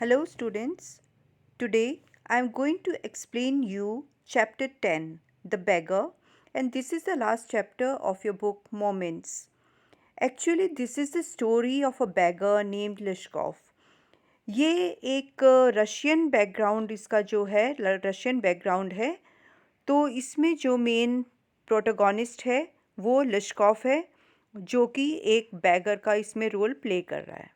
Hello students. Today I am going to explain you chapter 10, The Beggar, and this is the last chapter of your book Moments. Actually this is the story of a beggar named Lishkov. ये एक Russian background इसका जो है Russian background है। तो इसमें जो main protagonist है वो लिशकॉफ है, जो कि एक बैगर का इसमें रोल प्ले कर रहा है।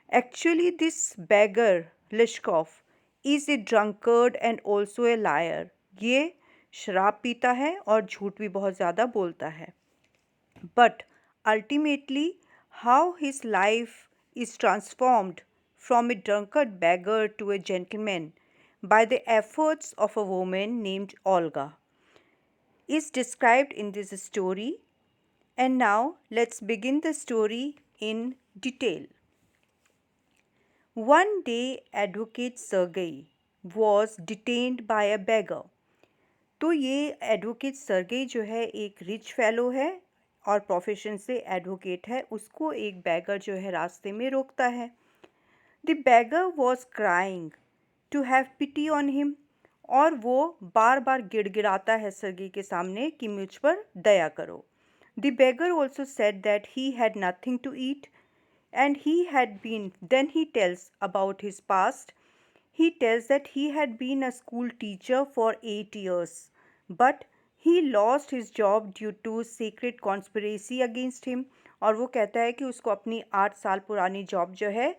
Actually, this beggar, Lishkov, is a drunkard and also a liar. ये शराब पीता है और झूठ भी बहुत ज़्यादा बोलता है. But ultimately, how his life is transformed from a drunkard beggar to a gentleman by the efforts of a woman named Olga is described in this story. And now let's begin the story in detail. One day, advocate Sergei was detained by a beggar. तो ये advocate Sergei जो है एक rich fellow है और profession से advocate है। उसको एक बैगर जो है रास्ते में रोकता है। The beggar was crying to have pity on him, और वो बार बार गिड़गिड़ाता है सर्गेई के सामने कि मुझ पर दया करो। The beggar also said that he had nothing to eat and then he tells about his past. He tells that he had been a school teacher for 8 years, but he lost his job due to secret conspiracy against him. और वो कहता है कि उसको अपनी 8 साल पुरानी job जो है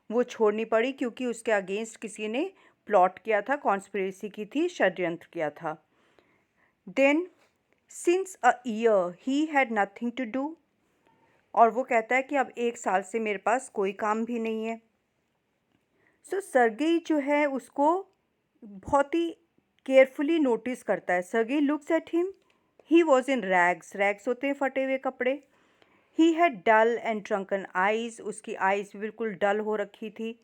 वो छोड़नी पड़ी, क्योंकि उसके अगेंस्ट किसी ने प्लॉट किया था, कॉन्स्पिरेसी की थी, षड्यंत्र किया था। Then since a year he had nothing to do, और वो कहता है कि अब 1 साल से मेरे पास कोई काम भी नहीं है। सो सर्गेई जो है उसको बहुत ही केयरफुली नोटिस करता है। Sergei looks at him, he was in rags, rags होते हैं फटे हुए कपड़े। He had dull and drunken eyes, उसकी आइज बिल्कुल डल हो रखी थी।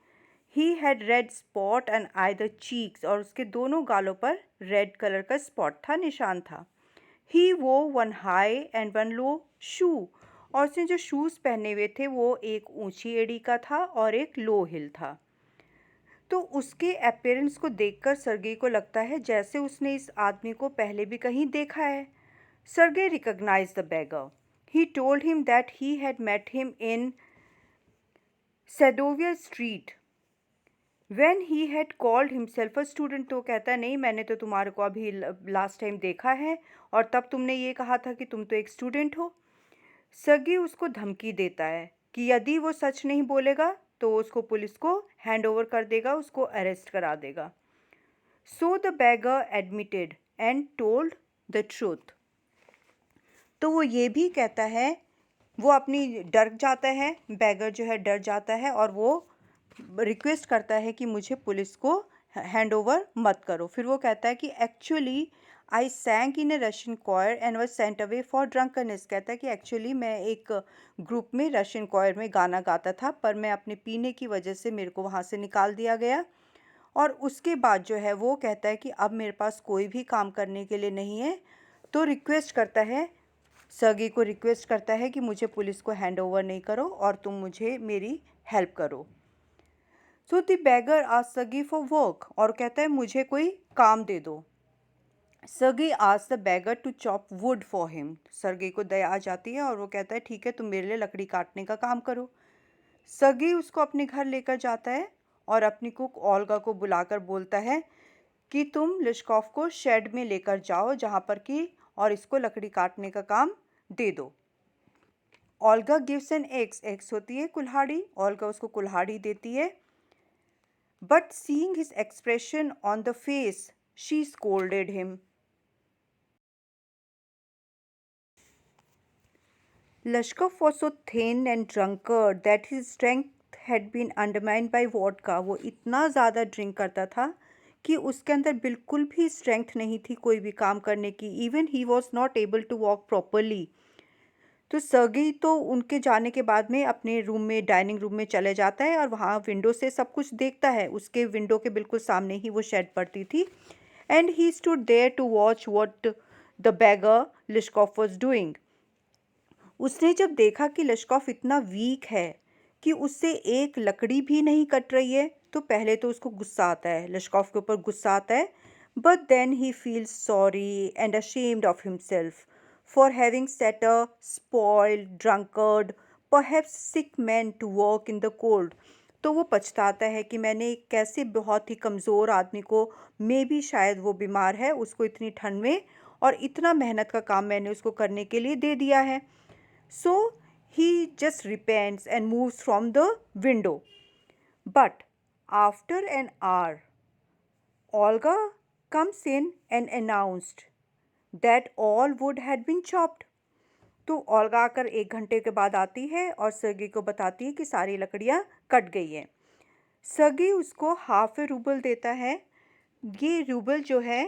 He had red spot and either cheeks, और उसके दोनों गालों पर रेड कलर का स्पॉट था, निशान था। ही वो वन हाई एंड वन लो शू, और उसने जो शूज़ पहने हुए थे वो एक ऊंची एड़ी का था और एक लो हिल था। तो उसके अपीयरेंस को देखकर सर्गेई को लगता है जैसे उसने इस आदमी को पहले भी कहीं देखा है। Sergei recognize the beggar. He told him that he had met him in Sedovier street when he had called himself a student. तो कहता है नहीं, मैंने तो तुम्हारे को अभी लास्ट टाइम देखा है और तब तुमने ये कहा था कि तुम तो एक स्टूडेंट हो। सर्गेई उसको धमकी देता है कि यदि वो सच नहीं बोलेगा तो उसको पुलिस को हैंड ओवर कर देगा, उसको अरेस्ट करा देगा। सो the bagger admitted and told the truth. तो वो ये भी कहता है, वो अपनी डर जाता है, बैगर जो है डर जाता है और वो रिक्वेस्ट करता है कि मुझे पुलिस को हैंड ओवर मत करो। फिर वो कहता है कि actually I sang in a Russian choir and was sent away for drunkenness. कहता है कि एक्चुअली मैं एक ग्रुप में रशियन कॉयर में गाना गाता था, पर मैं अपने पीने की वजह से मेरे को वहाँ से निकाल दिया गया। और उसके बाद जो है वो कहता है कि अब मेरे पास कोई भी काम करने के लिए नहीं है। तो रिक्वेस्ट करता है, सर्गेई को रिक्वेस्ट करता है कि मुझे पुलिस को हैंड ओवर नहीं करो और तुम मुझे मेरी हेल्प करो। So the beggar asked Sergei for work, और कहता है मुझे कोई काम दे दो। Sergei asked the beggar to chop wood for him. Sergei को दया आ जाती है और वो कहता है ठीक है, तुम मेरे लिए लकड़ी काटने का काम करो। सर्गेई उसको अपने घर लेकर जाता है और अपनी कुक ओल्गा को बुलाकर बोलता है कि तुम लिशकॉफ को शेड में लेकर जाओ जहाँ पर कि, और इसको लकड़ी काटने का काम दे दो। Olga gives an x, x होती है कुल्हाड़ी, ओल्गा उसको कुल्हाड़ी देती है। But seeing his expression on the face she scolded him. Lashkov was so thin and drunkard that his strength had been undermined by vodka. वो इतना ज़्यादा ड्रिंक करता था कि उसके अंदर बिल्कुल भी स्ट्रेंथ नहीं थी कोई भी काम करने की। Even he was not able to walk properly. तो सर्गेई तो उनके जाने के बाद में अपने रूम में, डाइनिंग रूम में चले जाता है और वहाँ विंडो से सब कुछ देखता है। उसके विंडो के बिल्कुल सामने ही वो शेड पड़ती थी। And he stood there to watch what the beggar Lushkoff was doing. उसने जब देखा कि लिशकॉफ इतना वीक है कि उससे एक लकड़ी भी नहीं कट रही है, तो पहले तो उसको गुस्सा आता है, लश्कॉफ के ऊपर गुस्सा आता है, but then he feels sorry and ashamed of himself for having set a spoiled drunkard perhaps sick man to work in the cold. तो वो पछताता है कि मैंने एक कैसे बहुत ही कमज़ोर आदमी को, मे बी शायद वो बीमार है, उसको इतनी ठंड में और इतना मेहनत का काम मैंने उसको करने के लिए दे दिया है। सो he just repents and moves from the window. But after an hour, Olga comes in and announced that all wood had been chopped. तो ओल्गा आकर 1 घंटे के बाद आती है और सर्गी को बताती है कि सारी लकड़ियाँ कट गई हैं। सर्गी उसको हाफ ए रूबल देता है। ये रूबल जो है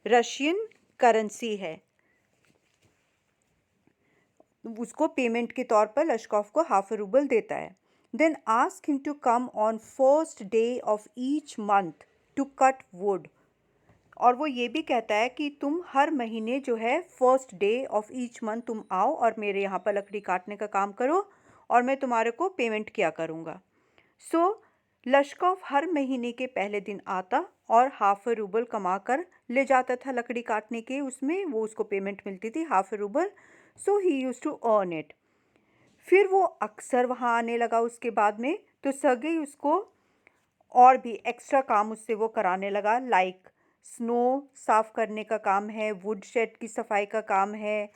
रशियन करेंसी है। उसको पेमेंट के तौर पर लश्कॉफ को हाफ ए रूबल देता है। Then ask him to come on first day of each month to cut wood. और वो ये भी कहता है कि तुम हर महीने जो है first day of each month तुम आओ और मेरे यहाँ पर लकड़ी काटने का काम करो और मैं तुम्हारे को पेमेंट किया करूँगा। सो लश्कॉफ हर महीने के पहले दिन आता और हाफ ए रूबल कमा कर ले जाता था लकड़ी काटने के, उसमें वो उसको पेमेंट मिलती थी half a rouble. So he use to earn it. फिर वो अक्सर वहाँ आने लगा उसके बाद में, तो सर्गेई उसको और भी एक्स्ट्रा काम उससे वो कराने लगा, लाइक स्नो साफ़ करने का काम है, वुड शेड की सफाई का काम है,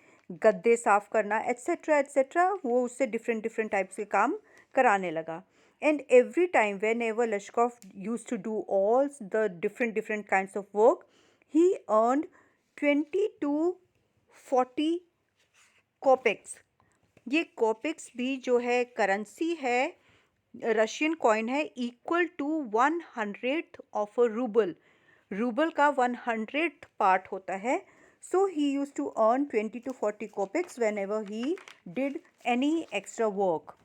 गद्दे साफ़ करना एट्सेट्रा एट्सेट्रा। वो उससे डिफरेंट डिफरेंट टाइप्स के काम कराने लगा। And every time whenever Lushkoff use to do all the different different kinds of work, he earned 20 to 40 kopecks. ये कोपेक्स भी जो है करेंसी है, रशियन कॉइन है, equal to 1/100 of a rouble. Rouble का 1/100 पार्ट होता है। So he use to earn 20 to 40 kopecks whenever he did any extra work.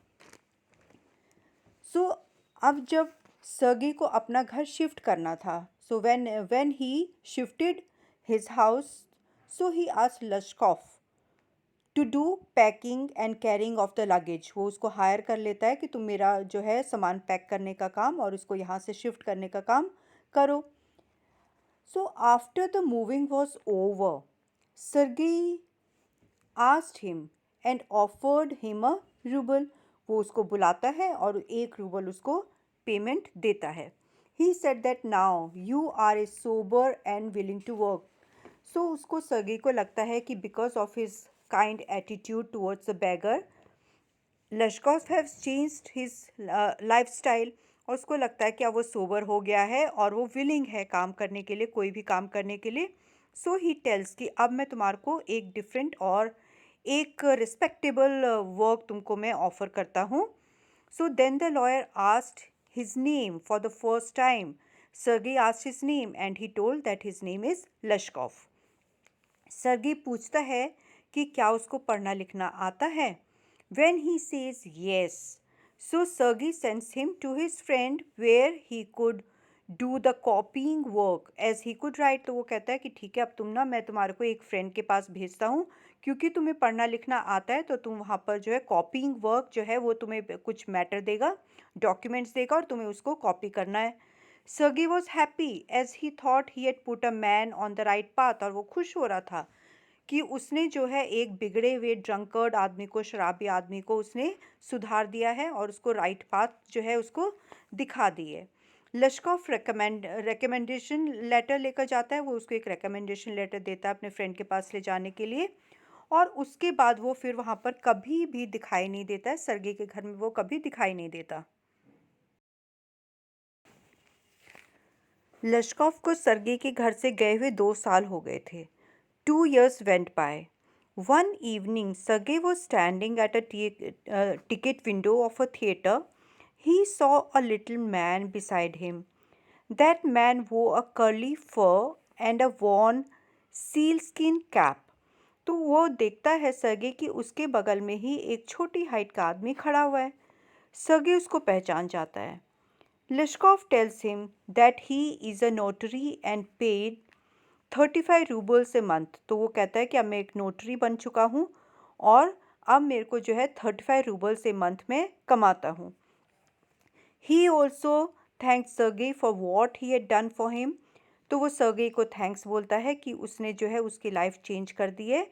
So अब जब सर्गी को अपना घर शिफ्ट करना था, so when he shifted his house, so he asked Lushkov to do packing and carrying of the luggage. वो उसको higher कर लेता है कि तुम मेरा जो है सामान पैक करने का काम और उसको यहाँ से शिफ्ट करने का काम करो। So after the moving was over, Sergei asked him and offered him a rouble. वो उसको बुलाता है और 1 रूबल उसको पेमेंट देता है। He said that now you are a sober and willing to work. So उसको सर्गी को लगता है कि because of his kind attitude towards the beggar, Lushkoff have changed his lifestyle. और उसको लगता है कि अब वो सोबर हो गया है और वो विलिंग है काम करने के लिए, कोई भी काम करने के लिए। सो ही टेल्स कि अब मैं तुम्हारे को एक डिफरेंट और एक रिस्पेक्टेबल वर्क तुमको मैं ऑफ़र करता हूँ। So then the lawyer asked his name for the first time. Sergei asked his name and he told that his name is Lushkoff. Sergei पूछता है कि क्या उसको पढ़ना लिखना आता है। When he says yes, so Sergey sends him to his friend where he could do the copying work as he could write। तो वो कहता है कि ठीक है, अब तुम ना, मैं तुम्हारे को एक फ्रेंड के पास भेजता हूँ, क्योंकि तुम्हें पढ़ना लिखना आता है तो तुम वहाँ पर जो है कॉपीइंग वर्क जो है वो तुम्हें कुछ मैटर देगा, डॉक्यूमेंट्स देगा और तुम्हें उसको कॉपी करना है। Sergey was happy as he thought he had put a man on the right path। और वो खुश हो रहा था कि उसने जो है एक बिगड़े हुए ड्रंकर्ड आदमी को, शराबी आदमी को उसने सुधार दिया है और उसको राइट पाथ जो है उसको दिखा दी है। लश्कॉफ रिकमेंडेशन लेटर लेकर जाता है। वो उसको एक रिकमेंडेशन लेटर देता है अपने फ्रेंड के पास ले जाने के लिए, और उसके बाद वो फिर वहाँ पर कभी भी दिखाई नहीं देता है। सर्गी के घर में वो कभी दिखाई नहीं देता। लश्कॉफ को सर्गी के घर से गए हुए 2 साल हो गए थे। 2 years went by. One evening, Sergey was standing at a ticket window of a theater. He saw a little man beside him. That man wore a curly fur and a worn sealskin cap. तो वो देखता है सर्गे कि उसके बगल में ही एक छोटी हाइट का आदमी खड़ा हुआ है। सर्गे उसको पहचान जाता है। Lishkov tells him that he is a notary and paid 35 roubles a month. तो वो कहता है कि अब मैं एक नोटरी बन चुका हूँ और अब मेरे को जो है 35 रूबल्स ए मंथ में कमाता हूँ। He also thanked Sergei for what he had done for him. तो वो सर्गेई को थैंक्स बोलता है कि उसने जो है उसकी लाइफ चेंज कर दी है,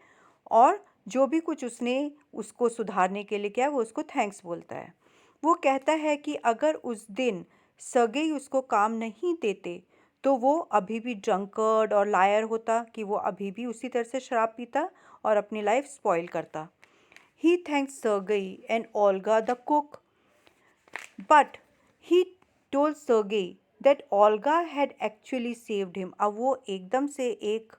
और जो भी कुछ उसने उसको सुधारने के लिए किया वो उसको थैंक्स बोलता है। वो कहता है कि अगर उस दिन सर्गेई उसको काम नहीं देते तो वो अभी भी ड्रंकर्ड और लायर होता, कि वो अभी भी उसी तरह से शराब पीता और अपनी लाइफ स्पॉइल करता। He thanks Sergei and Olga the cook, but he told Sergei that Olga had actually saved him. अब वो एकदम से एक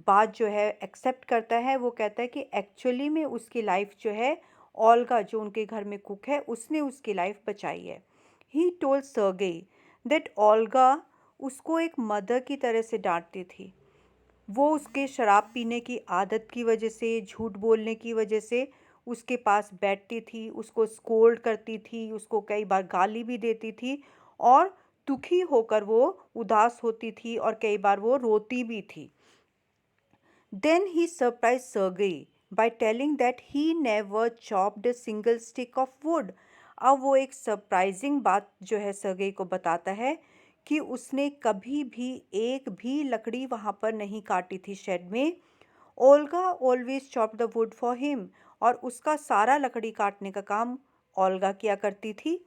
बात जो है एक्सेप्ट करता है। वो कहता है कि एक्चुअली में उसकी लाइफ जो है, ओल्गा जो उनके घर में कुक है, उसने उसकी लाइफ बचाई है। He told Sergei that Olga उसको एक मदर की तरह से डांटती थी। वो उसके शराब पीने की आदत की वजह से, झूठ बोलने की वजह से उसके पास बैठती थी, उसको स्कोल्ड करती थी, उसको कई बार गाली भी देती थी, और दुखी होकर वो उदास होती थी और कई बार वो रोती भी थी। Then he surprised Sergei by telling that he never chopped a single stick of wood. अब वो एक सरप्राइजिंग बात जो है सर्गेई को बताता है कि उसने कभी भी एक भी लकड़ी वहाँ पर नहीं काटी थी शेड में। Olga always chop the wood for him, और उसका सारा लकड़ी काटने का काम ओल्गा किया करती थी।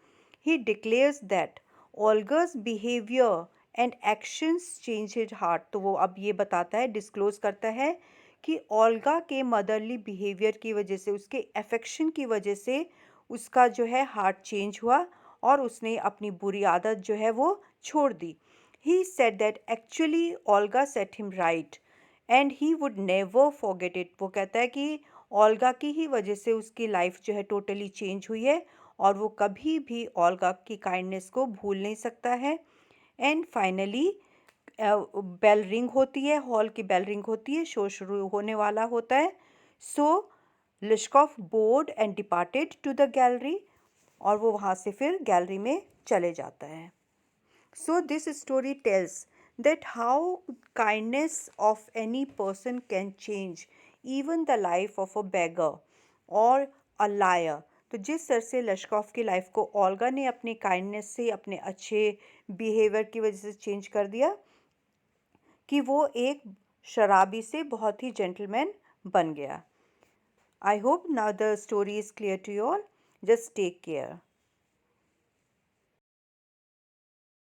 He declares that Olga's behaviour and actions change his heart. तो वो अब ये बताता है, डिस्क्लोज करता है कि ओल्गा के मदरली बिहेवियर की वजह से, उसके अफेक्शन की वजह से उसका जो है हार्ट चेंज हुआ और उसने अपनी बुरी आदत जो है वो छोड़ दी। He said that actually Olga set him right and he would never forget it. वो कहता है कि ओल्गा की ही वजह से उसकी लाइफ जो है टोटली चेंज हुई है, और वो कभी भी ओल्गा की काइंडनेस को भूल नहीं सकता है। एंड फाइनली बेल रिंग होती है, हॉल की बेल रिंग होती है, शो शुरू होने वाला होता है। So Lishkoff board and departed to the gallery, और वो वहाँ से फिर गैलरी में चले जाता है। So this story tells that how kindness of any person can change even the life of a beggar or a liar। तो जिस तरह से लश्कॉफ की लाइफ को ओल्गा ने अपनी काइंडनेस से, अपने अच्छे बिहेवियर की वजह से चेंज कर दिया, कि वो एक शराबी से बहुत ही जेंटलमैन बन गया। I hope now the story is clear to you all. Just take care.